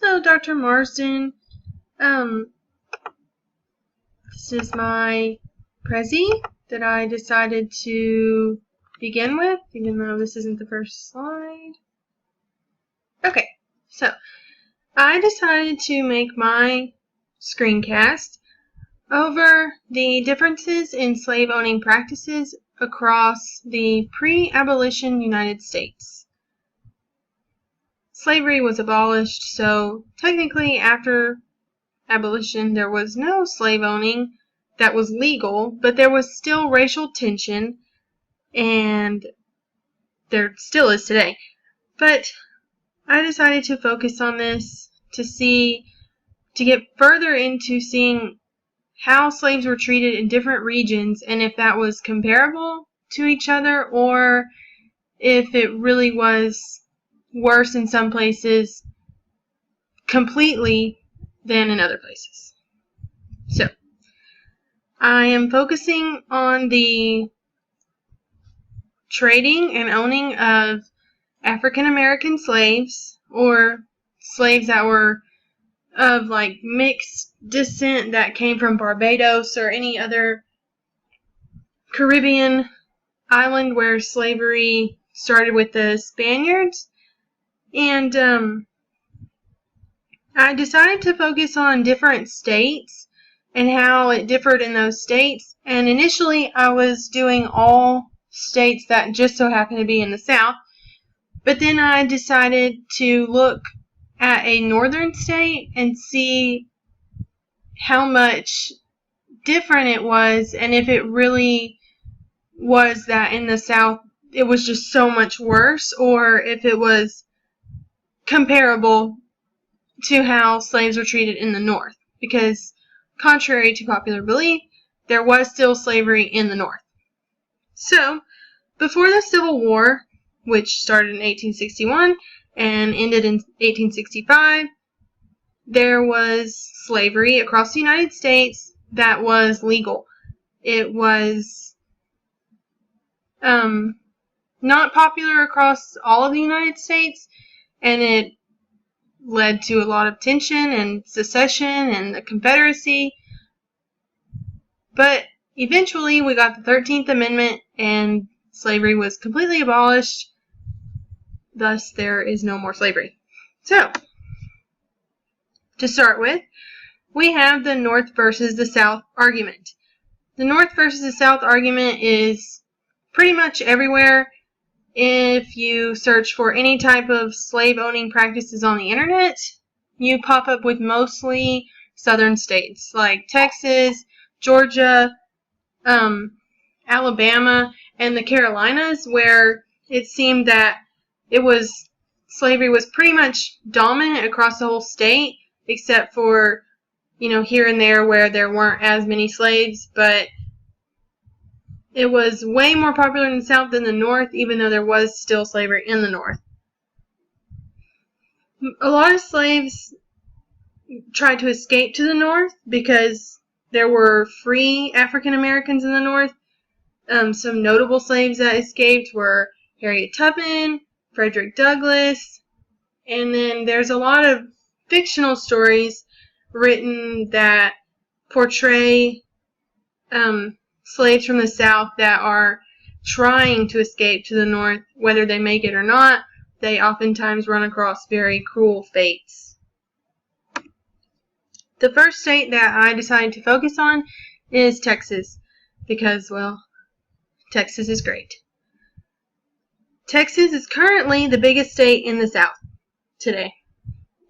Hello, Dr. Marsden. This is my Prezi that I decided to begin with, even though this isn't the first slide. Okay, so I decided to make my screencast over the differences in slave-owning practices across the pre-abolition United States. Slavery was abolished, so technically after abolition there was no slave owning that was legal, but there was still racial tension, and there still is today. But I decided to focus on this to get further into seeing how slaves were treated in different regions and if that was comparable to each other or if it really was worse in some places completely than in other places. So, I am focusing on the trading and owning of African American slaves, or slaves that were of like mixed descent that came from Barbados or any other Caribbean island where slavery started with the Spaniards. And I decided to focus on different states and how it differed in those states. And initially I was doing all states that just so happened to be in the South. But then I decided to look at a northern state and see how much different it was, and if it really was that in the South it was just so much worse, or if it was comparable to how slaves were treated in the North. Because contrary to popular belief, there was still slavery in the North. So, before the Civil War, which started in 1861 and ended in 1865, there was slavery across the United States that was legal. It was not popular across all of the United States, and it led to a lot of tension and secession and the Confederacy. But eventually we got the 13th Amendment and slavery was completely abolished. Thus, there is no more slavery. So, to start with, we have the North versus the South argument. The North versus the South argument is pretty much everywhere. If you search for any type of slave-owning practices on the internet, you pop up with mostly southern states like Texas, Georgia, Alabama, and the Carolinas, where it seemed that slavery was pretty much dominant across the whole state, except for, here and there where there weren't as many slaves, but it was way more popular in the South than the North, even though there was still slavery in the North. A lot of slaves tried to escape to the North because there were free African Americans in the North. Some notable slaves that escaped were Harriet Tubman, Frederick Douglass, and then there's a lot of fictional stories written that portray slaves from the South that are trying to escape to the North. Whether they make it or not, they oftentimes run across very cruel fates. The first state that I decided to focus on is Texas, because, well, Texas is great. Texas is currently the biggest state in the South today.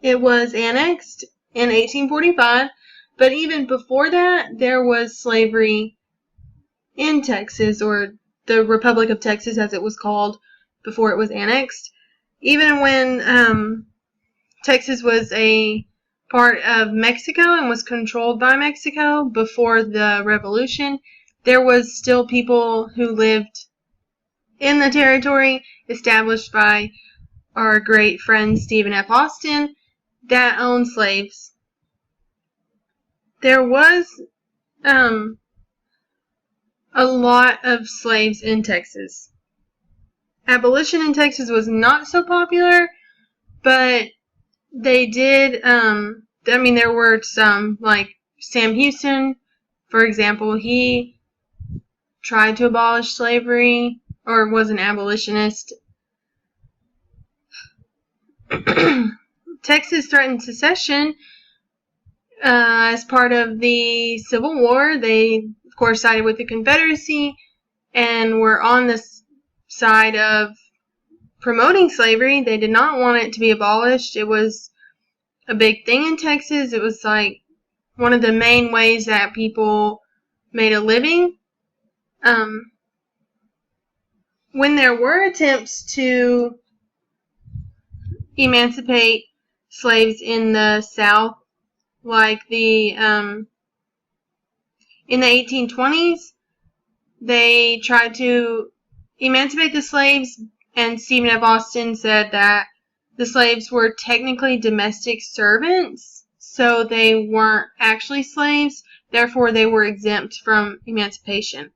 It was annexed in 1845, but even before that, there was slavery in Texas, or the Republic of Texas as it was called before it was annexed. Even when Texas was a part of Mexico and was controlled by Mexico before the Revolution, there was still people who lived in the territory established by our great friend Stephen F. Austin that owned slaves. There was a lot of slaves in Texas. Abolition in Texas was not so popular, but they did, there were some, like Sam Houston, for example. He tried to abolish slavery, or was an abolitionist. Texas threatened secession as part of the Civil War. They, of course, sided with the Confederacy and were on the side of promoting slavery. They did not want it to be abolished. It was a big thing in Texas. It was like one of the main ways that people made a living. When there were attempts to emancipate slaves in the South, like in the 1820s, they tried to emancipate the slaves, and Stephen F. Austin said that the slaves were technically domestic servants, so they weren't actually slaves, therefore they were exempt from emancipation.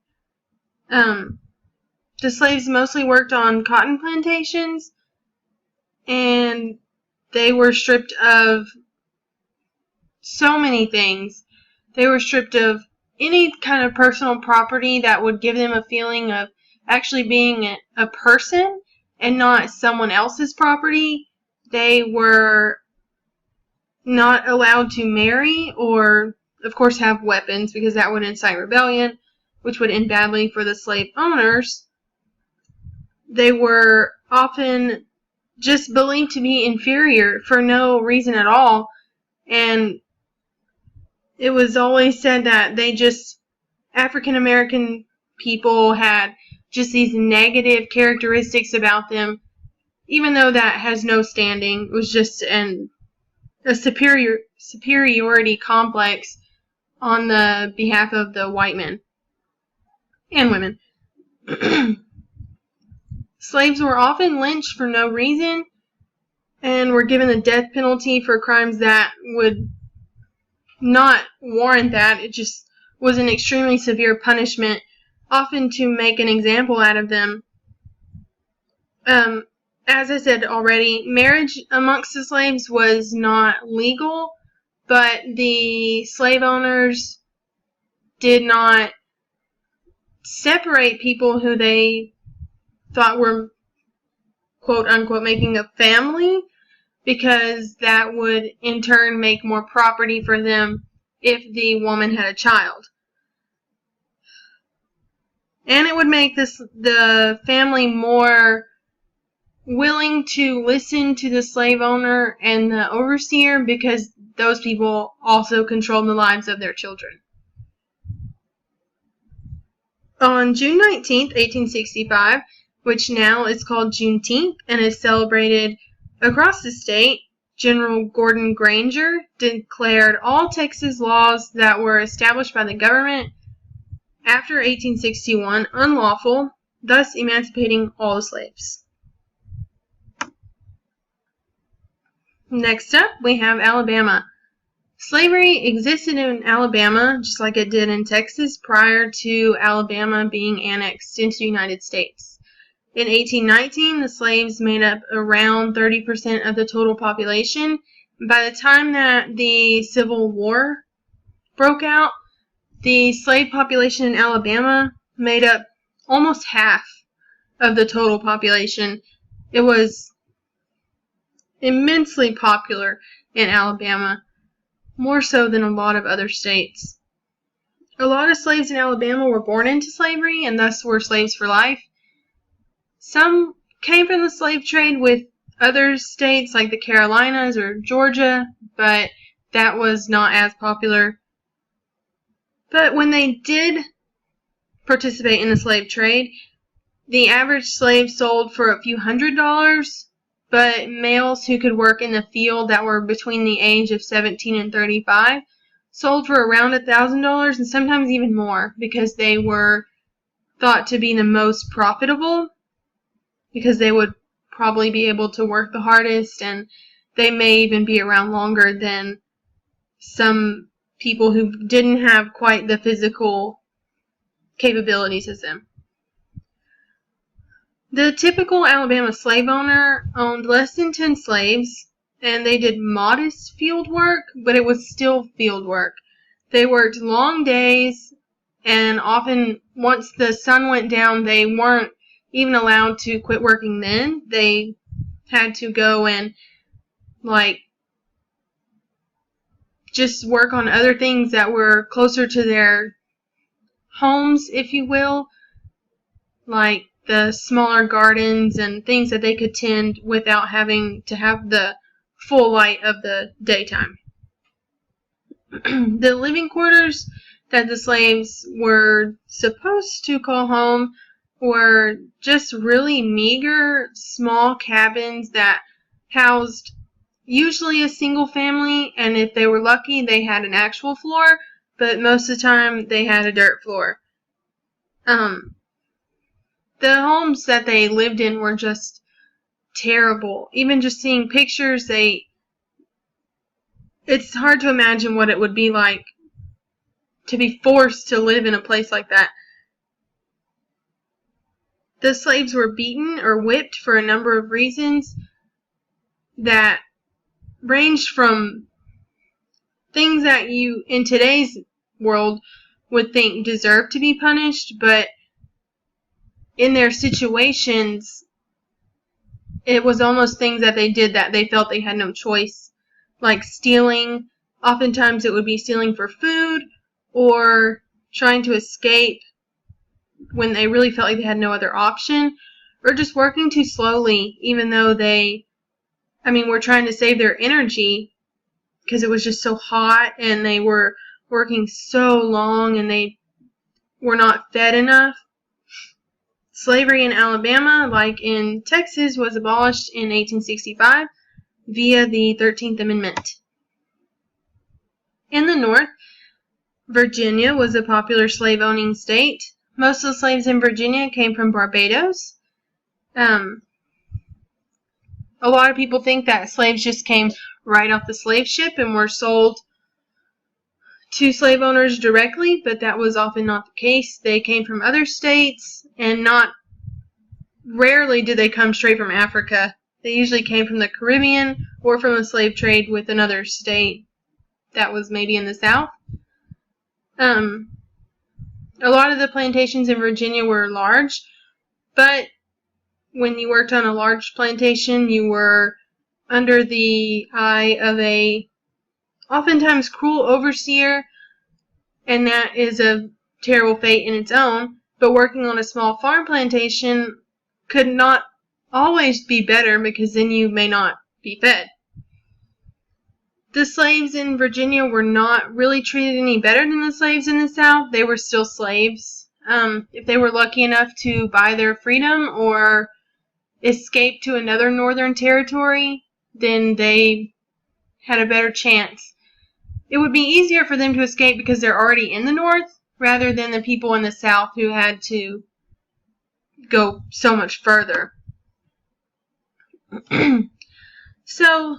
The slaves mostly worked on cotton plantations, and they were stripped of so many things. They were stripped of any kind of personal property that would give them a feeling of actually being a person and not someone else's property. They were not allowed to marry or, of course, have weapons, because that would incite rebellion, which would end badly for the slave owners. They were often just believed to be inferior for no reason at all, and it was always said that African American people had just these negative characteristics about them, even though that has no standing. It was just a superiority complex on the behalf of the white men and women. Slaves were often lynched for no reason and were given the death penalty for crimes that would not warrant that. It just was an extremely severe punishment, often to make an example out of them. As I said already, marriage amongst the slaves was not legal, but the slave owners did not separate people who they thought were, quote unquote, making a family, because that would in turn make more property for them if the woman had a child. And it would make the family more willing to listen to the slave owner and the overseer, because those people also controlled the lives of their children. On June 19th, 1865, which now is called Juneteenth and is celebrated across the state, General Gordon Granger declared all Texas laws that were established by the government after 1861 unlawful, thus emancipating all the slaves. Next up, we have Alabama. Slavery existed in Alabama just like it did in Texas prior to Alabama being annexed into the United States. In 1819, the slaves made up around 30% of the total population. By the time that the Civil War broke out, the slave population in Alabama made up almost half of the total population. It was immensely popular in Alabama, more so than a lot of other states. A lot of slaves in Alabama were born into slavery and thus were slaves for life. Some came from the slave trade with other states like the Carolinas or Georgia, but that was not as popular. But when they did participate in the slave trade, the average slave sold for a few $100s, but males who could work in the field that were between the age of 17 and 35 sold for around $1,000 and sometimes even more, because they were thought to be the most profitable, because they would probably be able to work the hardest, and they may even be around longer than some people who didn't have quite the physical capabilities as them. The typical Alabama slave owner owned less than 10 slaves, and they did modest field work, but it was still field work. They worked long days, and often once the sun went down, they weren't even allowed to quit working then. They had to go and just work on other things that were closer to their homes, if you will, like the smaller gardens and things that they could tend without having to have the full light of the daytime. The living quarters that the slaves were supposed to call home were just really meager, small cabins that housed usually a single family, and if they were lucky, they had an actual floor, but most of the time they had a dirt floor. The homes that they lived in were just terrible. Even just seeing pictures, it's hard to imagine what it would be like to be forced to live in a place like that. The slaves were beaten or whipped for a number of reasons that ranged from things that you, in today's world, would think deserve to be punished, but in their situations, it was almost things that they did that they felt they had no choice, like stealing. Oftentimes it would be stealing for food or trying to escape when they really felt like they had no other option, or just working too slowly, even though were trying to save their energy because it was just so hot and they were working so long and they were not fed enough. Slavery in Alabama, like in Texas, was abolished in 1865 via the 13th Amendment. In the North, Virginia was a popular slave-owning state. Most of the slaves in Virginia came from Barbados. A lot of people think that slaves just came right off the slave ship and were sold to slave owners directly, but that was often not the case. They came from other states, and not rarely did they come straight from Africa. They usually came from the Caribbean or from a slave trade with another state that was maybe in the South. A lot of the plantations in Virginia were large, but when you worked on a large plantation, you were under the eye of a oftentimes cruel overseer, and that is a terrible fate in its own. But working on a small farm plantation could not always be better, because then you may not be fed. The slaves in Virginia were not really treated any better than the slaves in the South. They were still slaves. If they were lucky enough to buy their freedom or escape to another northern territory, then they had a better chance. It would be easier for them to escape because they're already in the North, rather than the people in the South who had to go so much further. So,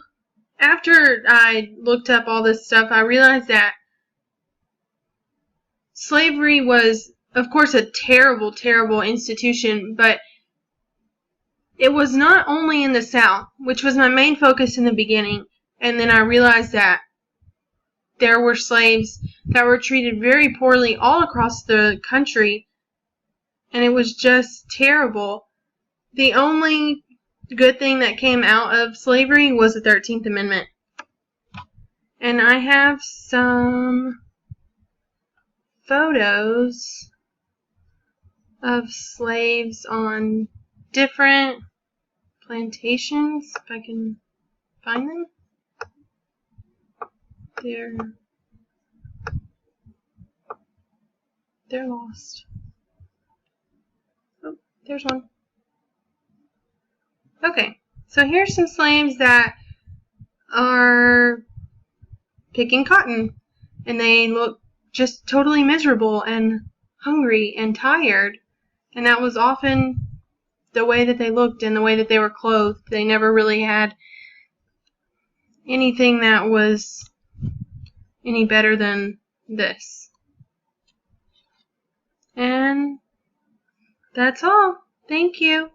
after I looked up all this stuff, I realized that slavery was, of course, a terrible, terrible institution, but it was not only in the South, which was my main focus in the beginning, and then I realized that there were slaves that were treated very poorly all across the country, and it was just terrible. The only good thing that came out of slavery was the 13th Amendment. And I have some photos of slaves on different plantations, if I can find them. They're lost. Oh, there's one. Okay, so here's some slaves that are picking cotton, and they look just totally miserable and hungry and tired, and that was often the way that they looked and the way that they were clothed. They never really had anything that was any better than this. And that's all. Thank you.